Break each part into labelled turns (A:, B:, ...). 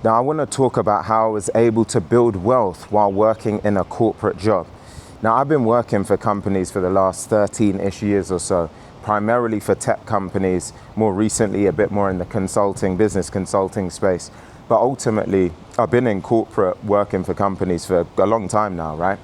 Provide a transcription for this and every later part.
A: Now, I want to talk about how I was able to build wealth while working in a corporate job. Now, I've been working for companies for the last 13-ish years or so, primarily for tech companies, more recently a bit more in the business consulting space. But ultimately, I've been in corporate working for companies for a long time now, right?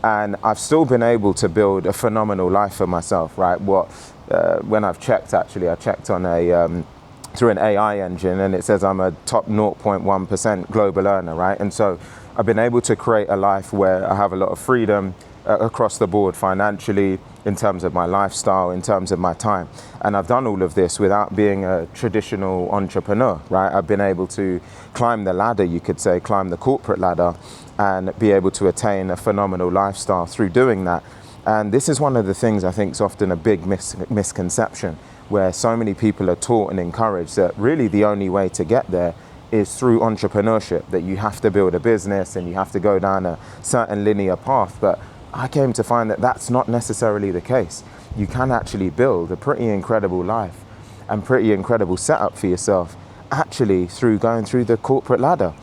A: And I've still been able to build a phenomenal life for myself, right? When I've checked, actually, I checked on through an AI engine, and it says I'm a top 0.1% global earner, right? And so I've been able to create a life where I have a lot of freedom across the board financially, in terms of my lifestyle, in terms of my time. And I've done all of this without being a traditional entrepreneur, right? I've been able to climb the ladder, you could say, climb the corporate ladder, and be able to attain a phenomenal lifestyle through doing that. And this is one of the things I think is often a big misconception, where so many people are taught and encouraged that really the only way to get there is through entrepreneurship, that you have to build a business and you have to go down a certain linear path. But I came to find that that's not necessarily the case. You can actually build a pretty incredible life and pretty incredible setup for yourself actually through going through the corporate ladder.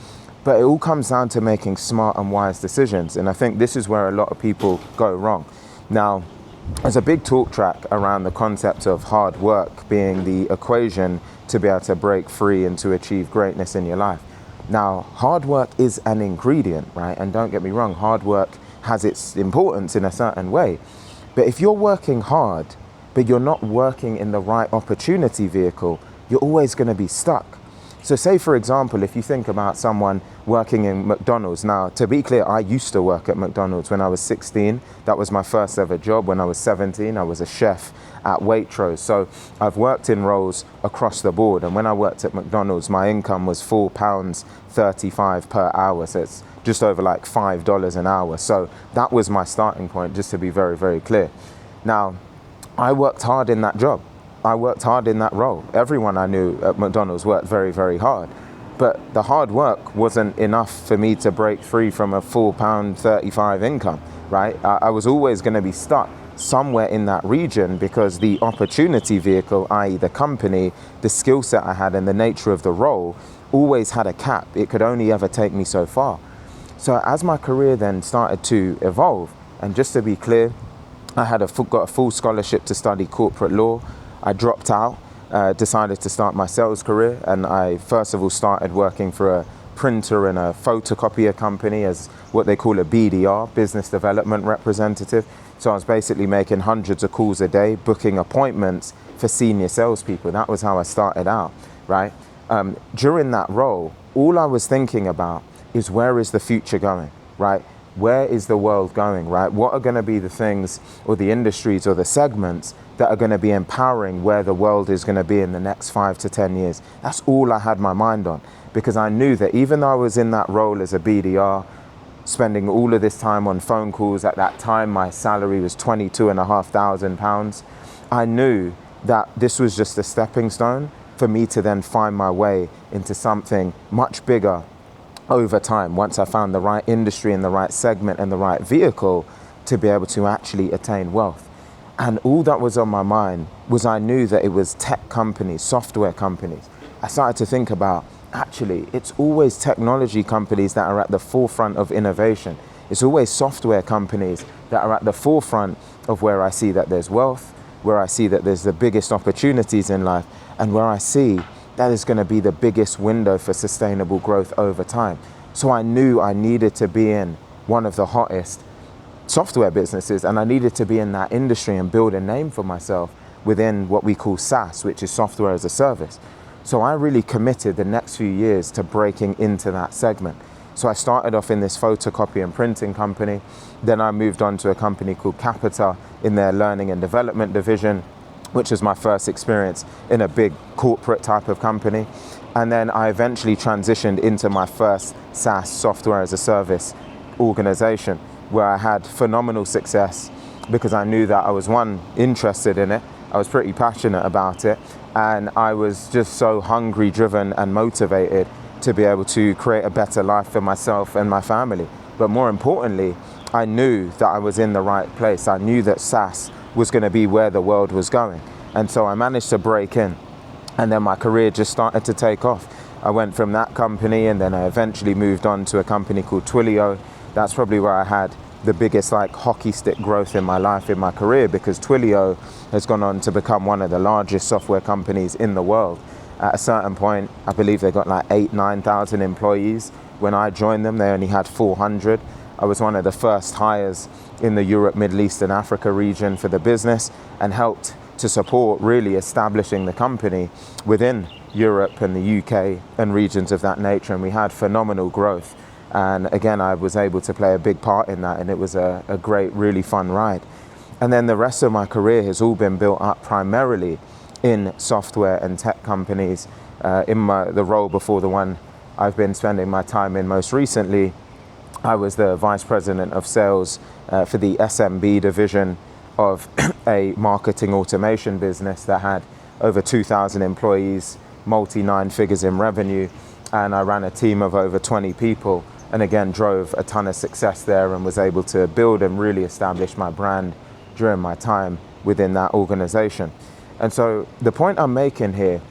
A: But it all comes down to making smart and wise decisions. And I think this is where a lot of people go wrong. Now, there's a big talk track around the concept of hard work being the equation to be able to break free and to achieve greatness in your life. Now, hard work is an ingredient, right? And don't get me wrong, hard work has its importance in a certain way. But if you're working hard, but you're not working in the right opportunity vehicle, you're always going to be stuck. So say, for example, if you think about someone working in McDonald's. Now, to be clear, I used to work at McDonald's when I was 16. That was my first ever job. When I was 17, I was a chef at Waitrose. So I've worked in roles across the board. And when I worked at McDonald's, my income was £4.35 per hour. So it's just over like $5 an hour. So that was my starting point, just to be very, very clear. Now, I worked hard in that job. I worked hard in that role. Everyone I knew at McDonald's worked very, very hard. But the hard work wasn't enough for me to break free from a £4.35 income, right? I was always going to be stuck somewhere in that region because the opportunity vehicle, i.e. the company, the skill set I had and the nature of the role always had a cap. It could only ever take me so far. So as my career then started to evolve, and just to be clear, I had got a full scholarship to study corporate law. I dropped out, decided to start my sales career, and I first of all started working for a printer and a photocopier company as what they call a BDR, business development representative. So I was basically making hundreds of calls a day, booking appointments for senior salespeople. That was how I started out, right? During that role, all I was thinking about is where is the future going, right? Where is the world going, right? What are going to be the things or the industries or the segments that are going to be empowering where the world is going to be in the next 5 to 10 years? That's all I had my mind on, because I knew that even though I was in that role as a BDR, spending all of this time on phone calls, at that time my salary was £22,500. I knew that this was just a stepping stone for me to then find my way into something much bigger over time, once I found the right industry and the right segment and the right vehicle to be able to actually attain wealth. And all that was on my mind was I knew that it was tech companies, software companies. I started to think about, actually, it's always technology companies that are at the forefront of innovation. It's always software companies that are at the forefront of where I see that there's wealth, where I see that there's the biggest opportunities in life, and where I see that is going to be the biggest window for sustainable growth over time. So I knew I needed to be in one of the hottest software businesses, and I needed to be in that industry and build a name for myself within what we call SaaS, which is software as a service. So I really committed the next few years to breaking into that segment. So I started off in this photocopy and printing company. Then I moved on to a company called Capita in their learning and development division, which was my first experience in a big corporate type of company. And then I eventually transitioned into my first SaaS, software as a service organization, where I had phenomenal success because I knew that I was, one, interested in it. I was pretty passionate about it. And I was just so hungry, driven, and motivated to be able to create a better life for myself and my family. But more importantly, I knew that I was in the right place. I knew that SaaS was going to be where the world was going. And so I managed to break in. And then my career just started to take off. I went from that company, and then I eventually moved on to a company called Twilio. That's probably where I had the biggest like hockey stick growth in my life, in my career, because Twilio has gone on to become one of the largest software companies in the world. At a certain point, I believe they got like 9,000 employees. When I joined them, they only had 400. I was one of the first hires in the Europe, Middle East and Africa region for the business, and helped to support really establishing the company within Europe and the UK and regions of that nature. And we had phenomenal growth. And again, I was able to play a big part in that, and it was a great, really fun ride. And then the rest of my career has all been built up primarily in software and tech companies. In the role before the one I've been spending my time in most recently, I was the Vice President of Sales for the SMB division of a marketing automation business that had over 2,000 employees, multi-9 figures in revenue, and I ran a team of over 20 people, and again drove a ton of success there and was able to build and really establish my brand during my time within that organization. And so the point I'm making here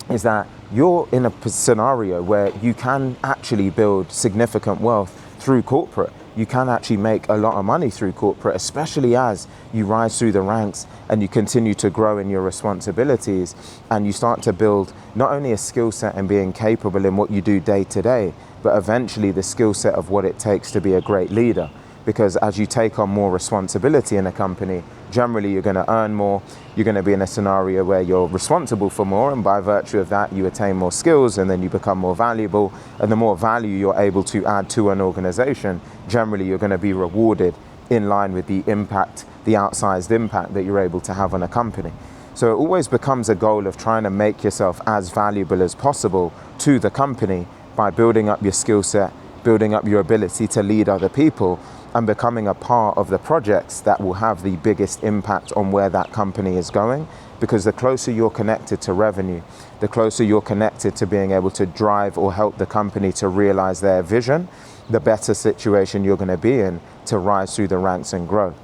A: is that you're in a scenario where you can actually build significant wealth through corporate. You can actually make a lot of money through corporate, especially as you rise through the ranks and you continue to grow in your responsibilities, and you start to build not only a skill set and being capable in what you do day to day, but eventually the skill set of what it takes to be a great leader. Because as you take on more responsibility in a company, generally you're going to earn more, you're going to be in a scenario where you're responsible for more, and by virtue of that you attain more skills, and then you become more valuable, and the more value you're able to add to an organization, generally you're going to be rewarded in line with the impact, the outsized impact that you're able to have on a company. So it always becomes a goal of trying to make yourself as valuable as possible to the company by building up your skill set, building up your ability to lead other people, and becoming a part of the projects that will have the biggest impact on where that company is going. Because the closer you're connected to revenue, the closer you're connected to being able to drive or help the company to realize their vision, the better situation you're going to be in to rise through the ranks and grow.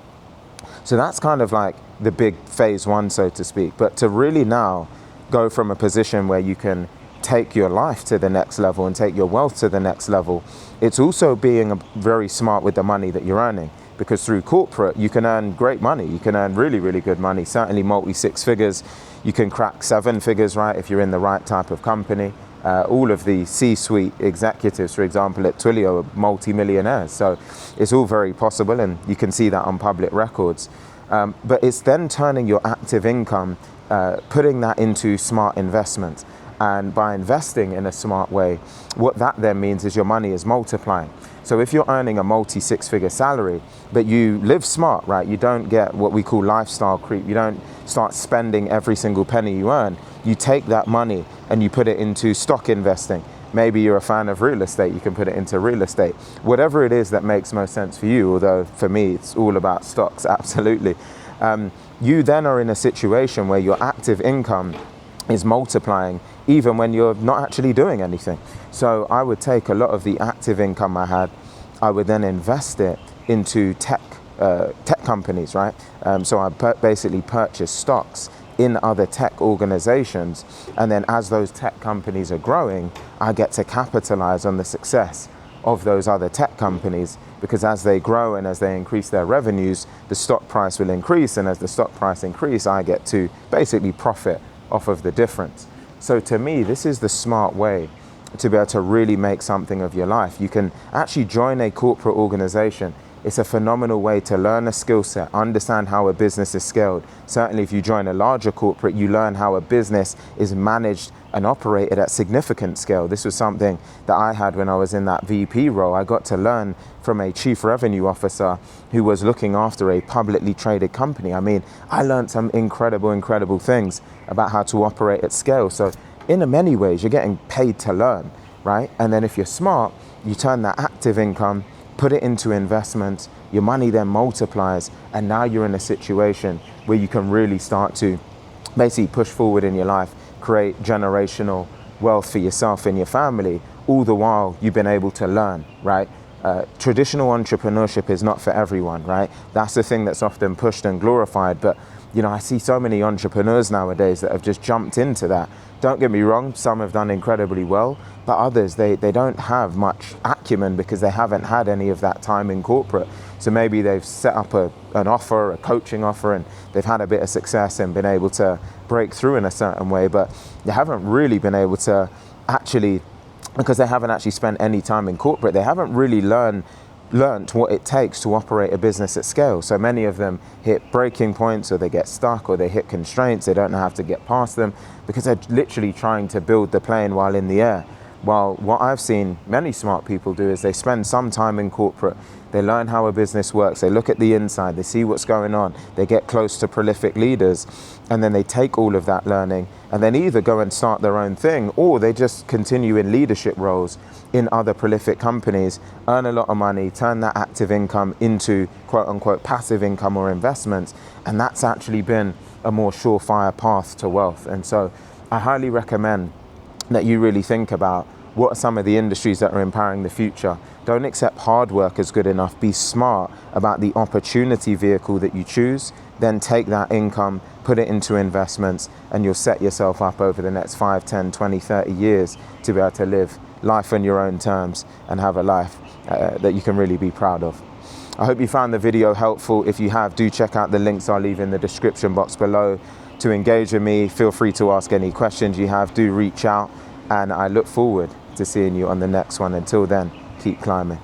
A: So that's kind of like the big phase one, so to speak. But to really now go from a position where you can take your life to the next level and take your wealth to the next level, it's also being very smart with the money that you're earning. Because through corporate, you can earn great money. You can earn really, really good money, certainly multi-6 figures. You can crack 7 figures, right, if you're in the right type of company. All of the C-suite executives, for example, at Twilio are multi-millionaires. So it's all very possible, and you can see that on public records. But it's then turning your active income, putting that into smart investments. And by investing in a smart way, what that then means is your money is multiplying. So if you're earning a multi-6 figure salary, but you live smart, right? You don't get what we call lifestyle creep. You don't start spending every single penny you earn. You take that money and you put it into stock investing. Maybe you're a fan of real estate, you can put it into real estate. Whatever it is that makes most sense for you, although for me, it's all about stocks, absolutely. You then are in a situation where your active income is multiplying even when you're not actually doing anything. So I would take a lot of the active income I had, I would then invest it into tech companies, right? So I basically purchase stocks in other tech organizations, and then as those tech companies are growing, I get to capitalize on the success of those other tech companies, because as they grow and as they increase their revenues, the stock price will increase, and as the stock price increase, I get to basically profit off of the difference. So to me, this is the smart way to be able to really make something of your life. You can actually join a corporate organization. It's a phenomenal way to learn a skill set, understand how a business is scaled. Certainly if you join a larger corporate, you learn how a business is managed and operated at significant scale. This was something that I had when I was in that VP role. I got to learn from a chief revenue officer who was looking after a publicly traded company. I mean, I learned some incredible things about how to operate at scale. So in many ways, you're getting paid to learn, right? And then if you're smart, you turn that active income, put it into investments, your money then multiplies, and now you're in a situation where you can really start to basically push forward in your life, create generational wealth for yourself and your family, all the while you've been able to learn, right? Traditional entrepreneurship is not for everyone, right? That's the thing that's often pushed and glorified, but I see so many entrepreneurs nowadays that have just jumped into that. Don't get me wrong, some have done incredibly well, but others, they don't have much acumen because they haven't had any of that time in corporate. So maybe they've set up an offer, a coaching offer, and they've had a bit of success and been able to break through in a certain way, but they haven't really been able to actually, because they haven't actually spent any time in corporate, they haven't really learned what it takes to operate a business at scale. So many of them hit breaking points, or they get stuck, or they hit constraints. They don't know how to get past them because they're literally trying to build the plane while in the air. While what I've seen many smart people do is they spend some time in corporate, they learn how a business works, they look at the inside, they see what's going on, they get close to prolific leaders, and then they take all of that learning and then either go and start their own thing, or they just continue in leadership roles in other prolific companies, earn a lot of money, turn that active income into quote unquote passive income or investments. And that's actually been a more surefire path to wealth. And so I highly recommend that you really think about what are some of the industries that are empowering the future. Don't accept hard work as good enough. Be smart about the opportunity vehicle that you choose. Then take that income, put it into investments, and you'll set yourself up over the next 5, 10, 20, 30 years to be able to live life on your own terms and have a life that you can really be proud of. I hope you found the video helpful. If you have, do check out the links I'll leave in the description box below to engage with me. Feel free to ask any questions you have. Do reach out, and I look forward to seeing you on the next one. Until then, keep climbing.